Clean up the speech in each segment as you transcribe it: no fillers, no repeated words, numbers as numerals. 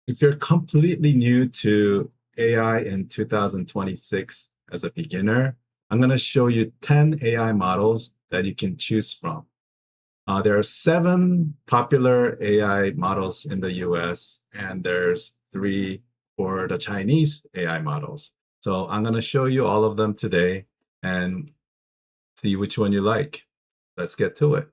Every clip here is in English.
If you're completely new to AI in 2026 as a beginner, I'm going to show you 10 AI models that you can choose from. There are 7 popular AI models in the US, and there's 3 for the Chinese AI models. So I'm going to show you all of them today and see which one you like. Let's get to it.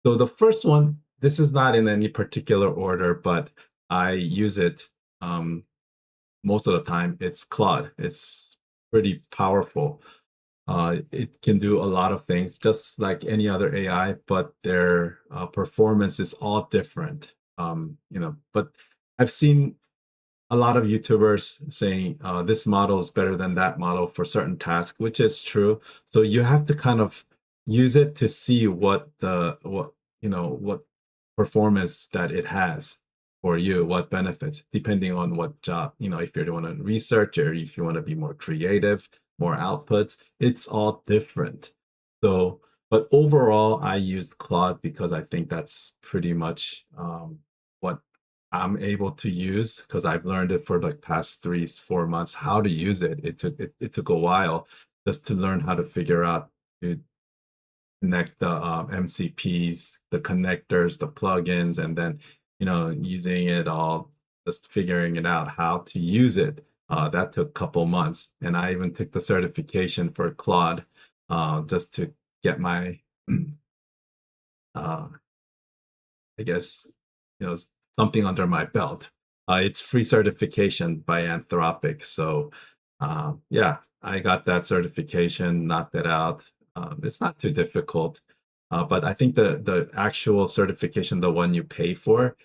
So the first one, this is not in any particular order, but I use it most of the time. It's Claude. It's pretty powerful. It can do a lot of things, just like any other AI, but their performance is all different. But I've seen a lot of YouTubers saying this model is better than that model for certain tasks, which is true. So you have to kind of use it to see what performance that it has for you, what benefits, depending on what job, if you're doing a research or if you want to be more creative, more outputs, it's all different. So, but overall, I used Claude because I think that's pretty much what I'm able to use, because I've learned it for like past 3-4 months how to use it. It took a while just to learn how to figure out to connect the MCPs, the connectors, the plugins, and then using it all, just figuring it out how to use it. That took a couple months, and I even took the certification for Claude just to get my, I guess, something under my belt. It's free certification by Anthropic, so yeah, I got that certification, knocked it out. It's not too difficult, but I think the actual certification, the one you pay for,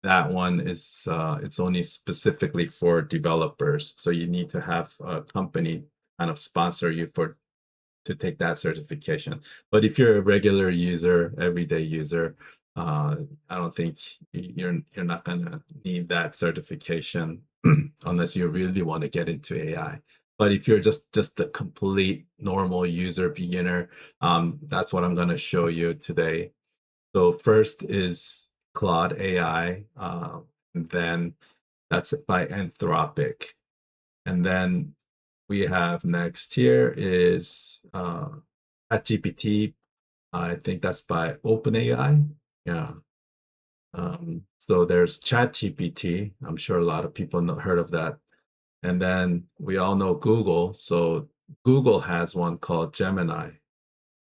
that one is it's only specifically for developers. So you need to have a company kind of sponsor you to take that certification. But if you're a regular user, everyday user, I don't think you're not gonna need that certification unless you really want to get into AI. But if you're just a complete normal user beginner, that's what I'm going to show you today. So first is Claude AI, and then that's by Anthropic. And then we have next here is ChatGPT. I think that's by OpenAI. Yeah. So there's ChatGPT. I'm sure a lot of people heard of that. And then we all know Google. So Google has one called Gemini.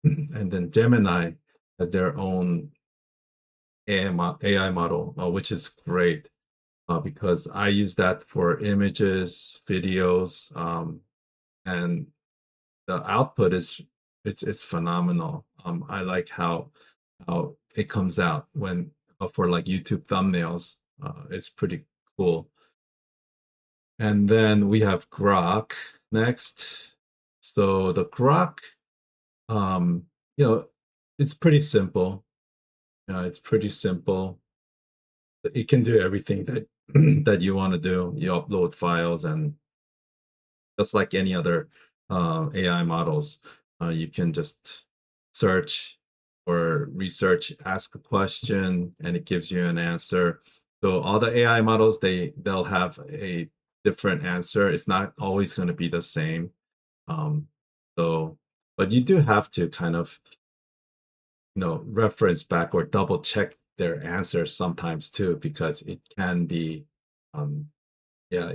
And then Gemini has their own AI model, which is great because I use that for images, videos, and the output is it's phenomenal. I like how it comes out when for like YouTube thumbnails. It's pretty cool. And then we have Grok next. So the Grok, um, you know, it's pretty simple. It's pretty simple. It can do everything that that you want to do. You upload files, and just like any other AI models, you can just search or research, ask a question, and it gives you an answer. So all the AI models, they'll have a different answer. It's not always going to be the same. Um, so, but you do have to kind of reference back or double check their answers sometimes too, because it can be yeah,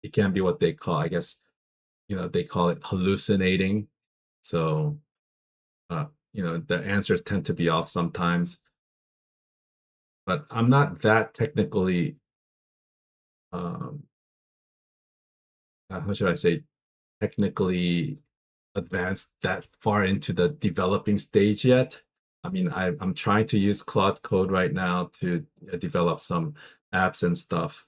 it can be what they call, I guess, they call it hallucinating. So the answers tend to be off sometimes, but I'm not that technically um how should I say, technically advanced that far into the developing stage yet. I mean, I'm trying to use Claude Code right now to develop some apps and stuff.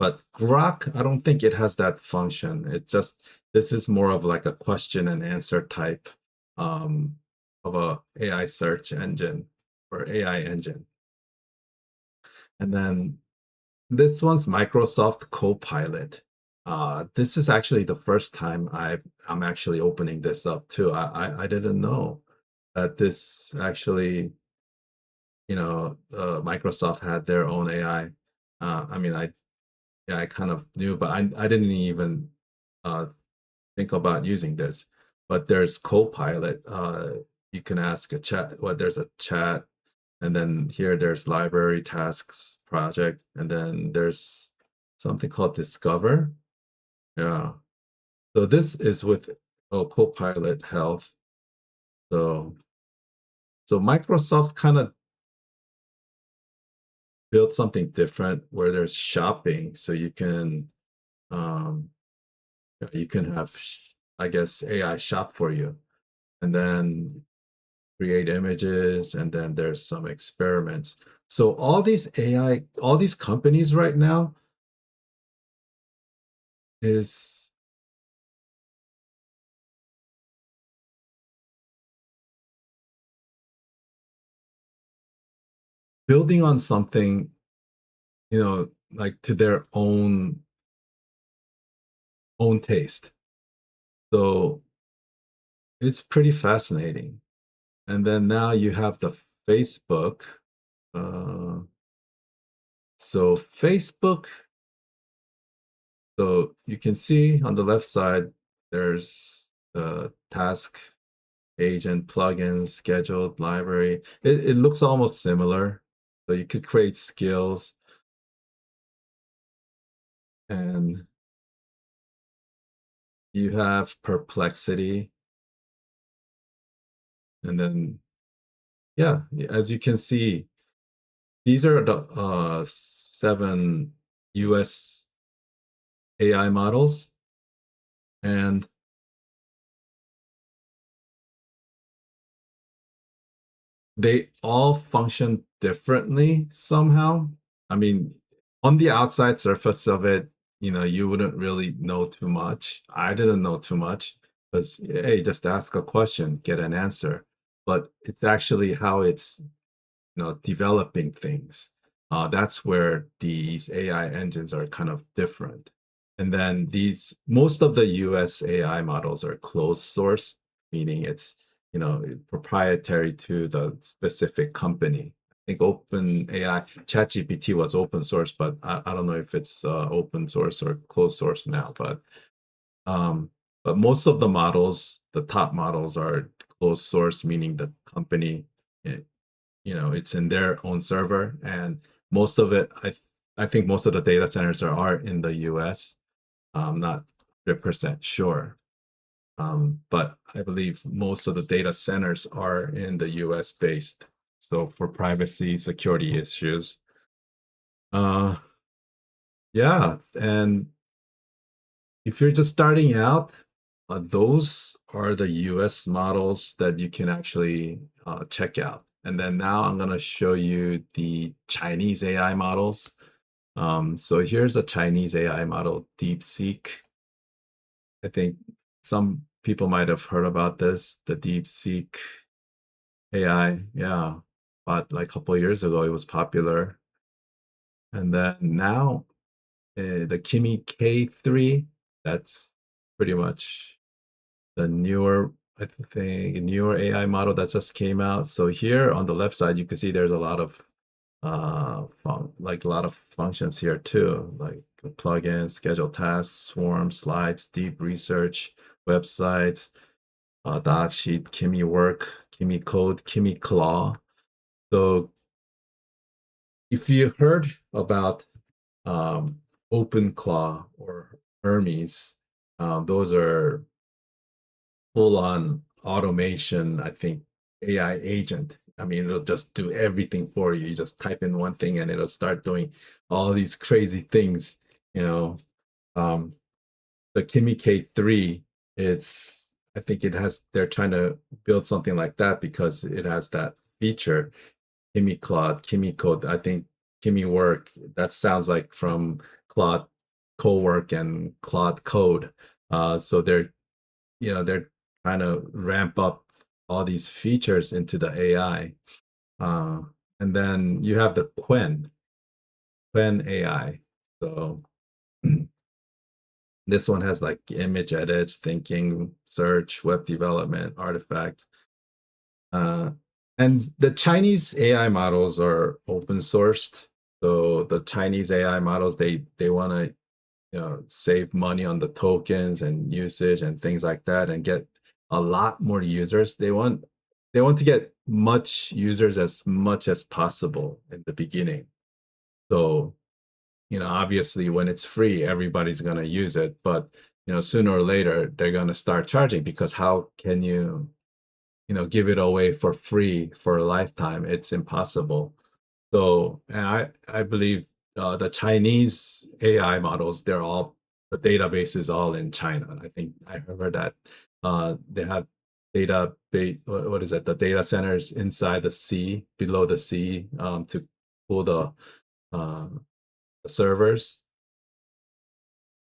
But Grok, I don't think it has that function. This is more of like a question and answer type of a AI search engine or AI engine. And then this one's Microsoft Copilot. This is actually the first time I'm actually opening this up too. I didn't know that this actually Microsoft had their own AI. I mean, I kind of knew, but I didn't even uh, think about using this. But there's Copilot. You can ask a chat. Well, there's a chat, and then here there's library tasks project, and then there's something called Discover. Yeah. So this is with Copilot Health. So Microsoft kind of built something different where there's shopping, so um, you can have I guess AI shop for you, and then create images, and then there's some experiments. So all these AI, all these companies right now is building on something, like to their own taste. So it's pretty fascinating. And then now you have the Facebook. Uh, so Facebook, so you can see on the left side, there's the task agent, plugins, scheduled, library. It looks almost similar. So you could create skills, and you have Perplexity. And then, yeah, as you can see, these are the 7 US AI models. And they all function differently somehow. I mean, on the outside surface of it, you wouldn't really know too much. I didn't know too much because, hey, just ask a question, get an answer. But it's actually how it's, developing things. That's where these AI engines are kind of different. And then most of the US AI models are closed source, meaning it's, proprietary to the specific company. I think OpenAI, ChatGPT was open source, but I don't know if it's open source or closed source now. Um, but most of the models, the top models, are closed source, meaning the company, eh, it's in their own server, and most of it, I think most of the data centers are in the US. I'm not 100% sure. But I believe most of the data centers are in the US based. So for privacy, security issues. Uh, yeah. And if you're just starting out, those are the US models that you can actually check out. And then now I'm going to show you the Chinese AI models. So here's a Chinese AI model, DeepSeek. I think some people might have heard about this, the DeepSeek AI. Yeah, but like a couple of years ago, it was popular. And then now the Kimi K3, that's pretty much the newer, I think, newer AI model that just came out. So here on the left side, you can see there's a lot of like a lot of functions here too, like plugins, schedule tasks, swarm, slides, deep research, websites, doc sheet, Kimi work, Kimi code, Kimi claw. So if you heard about OpenClaw or Hermes, those are full on automation, I think, AI agent. I mean, it'll just do everything for you. You just type in one thing and it'll start doing all these crazy things. You know, um, the Kimi K3, I think they're trying to build something like that because it has that feature, Kimi Claude, Kimi Code. I think Kimi Work, that sounds like from Claude Co-work and Claude Code. So they're trying to ramp up all these features into the AI. Uh, and then you have the Qwen AI. So this one has like image edits, thinking, search, web development, artifacts. Uh, And the Chinese AI models are open sourced. So the Chinese AI models, they want to save money on the tokens and usage and things like that, and get a lot more users. They want to get much users as much as possible in the beginning. So obviously when it's free, everybody's going to use it, but sooner or later they're going to start charging, because how can you give it away for free for a lifetime? It's impossible. So, and I believe the Chinese AI models, the database is all in China. I think I heard that they have what is it? The data centers inside the sea, below the sea, to pull uh, the servers.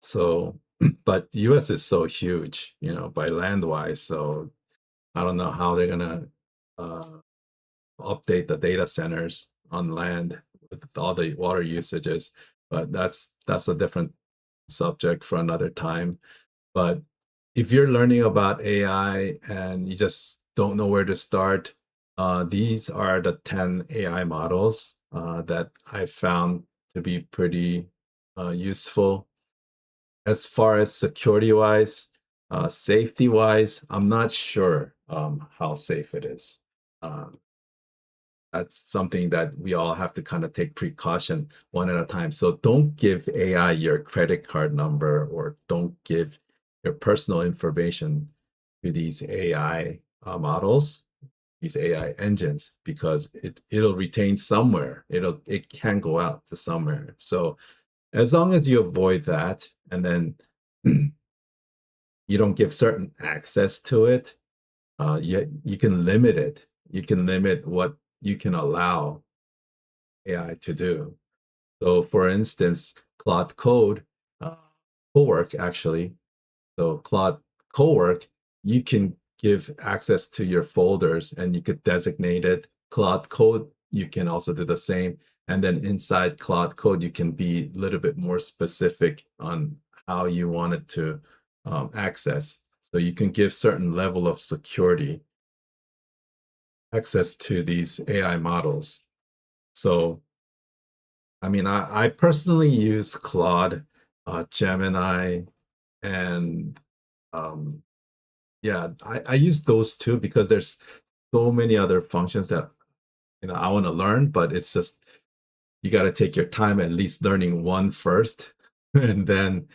So, but US is so huge, by land wise. So I don't know how they're gonna uh, update the data centers on land with all the water usages, but that's a different subject for another time. But if you're learning about AI and you just don't know where to start, these are the 10 AI models that I found to be pretty useful. As far as security wise, safety wise, I'm not sure how safe it is. Uh, that's something that we all have to kind of take precaution one at a time. So don't give AI your credit card number, or don't give your personal information to these AI models, these AI engines, because it'll retain somewhere. It can go out to somewhere. So as long as you avoid that, and then you don't give certain access to it, you can limit it. You can limit what you can allow AI to do. So, for instance, Claude Code, uh, Cowork actually. So, Claude Cowork, you can give access to your folders, and you could designate it. Claude Code, you can also do the same. And then inside Claude Code, you can be a little bit more specific on how you want it to access. So you can give certain level of security access to these AI models. So I mean, I personally use Claude, Gemini, and um, yeah, I use those two because there's so many other functions that I want to learn, but it's just you got to take your time at least learning one first, and then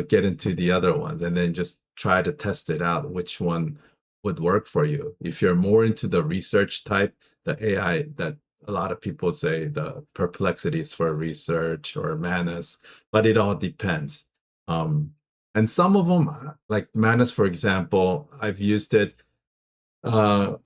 get into the other ones, and then just try to test it out, which one would work for you. If you're more into the research type, the AI that a lot of people say the Perplexity is for research, or Manus, but it all depends. Um, and some of them, like Manus, for example, I've used it. Uh,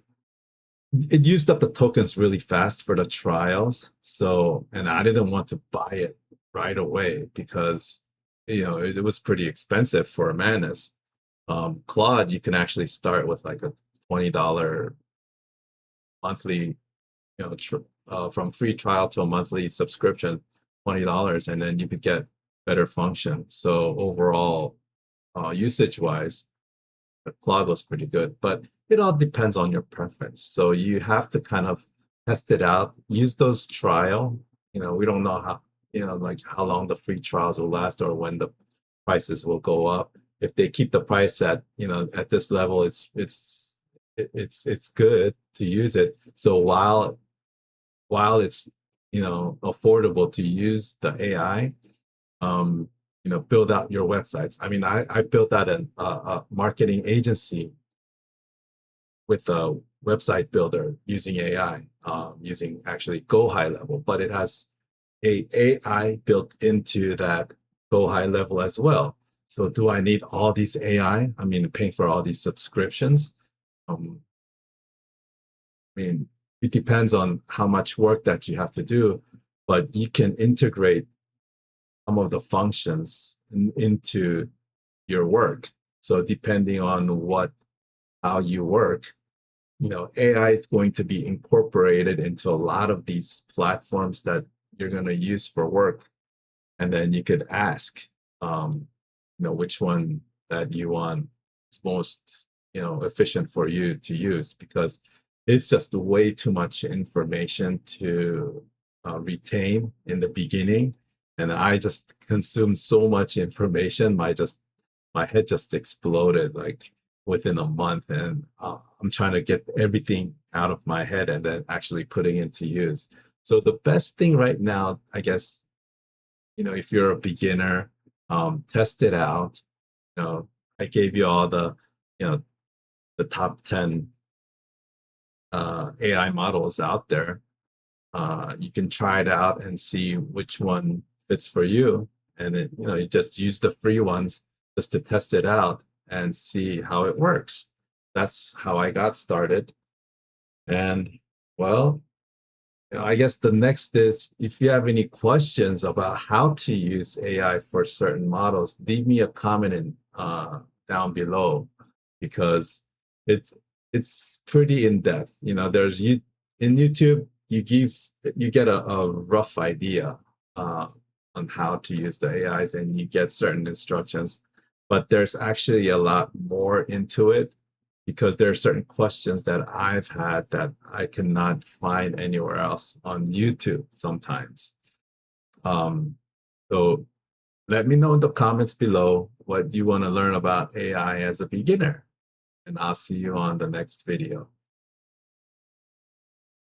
it used up the tokens really fast for the trials. So, and I didn't want to buy it right away because, it was pretty expensive for a Manus. Claude, you can actually start with like a $20 monthly, from free trial to a monthly subscription, $20, and then you could get better function. So overall, usage wise, the Claude was pretty good, but it all depends on your preference. So you have to kind of test it out, use those trial. We don't know like how long the free trials will last, or when the prices will go up. If they keep the price at, at this level, it's good to use it. So while it's, affordable to use the AI, um, build out your websites. I mean, I built out a marketing agency with a website builder using AI, using actually Go High Level, but it has a AI built into that Go High Level as well. So do I need all these AI? I mean, paying for all these subscriptions? Um, I mean, it depends on how much work that you have to do, but you can integrate some of the functions into your work. So depending on how you work, AI is going to be incorporated into a lot of these platforms that you're going to use for work. And then you could ask, which one that you want is most, efficient for you to use, because it's just way too much information to retain in the beginning. And I just consumed so much information, my head just exploded like within a month. And I'm trying to get everything out of my head and then actually putting into use. So the best thing right now, I guess, if you're a beginner, test it out. I gave you all the top 10 AI models out there. You can try it out and see which one fits for you. And then, you just use the free ones just to test it out and see how it works. That's how I got started. And well, I guess the next is if you have any questions about how to use AI for certain models, leave me a comment down below because it's it's pretty in depth. There's you in YouTube, you get a rough idea uh, on how to use the AIs and you get certain instructions, but there's actually a lot more into it because there are certain questions that I've had that I cannot find anywhere else on YouTube sometimes. Um, so let me know in the comments below what you want to learn about AI as a beginner, and I'll see you on the next video.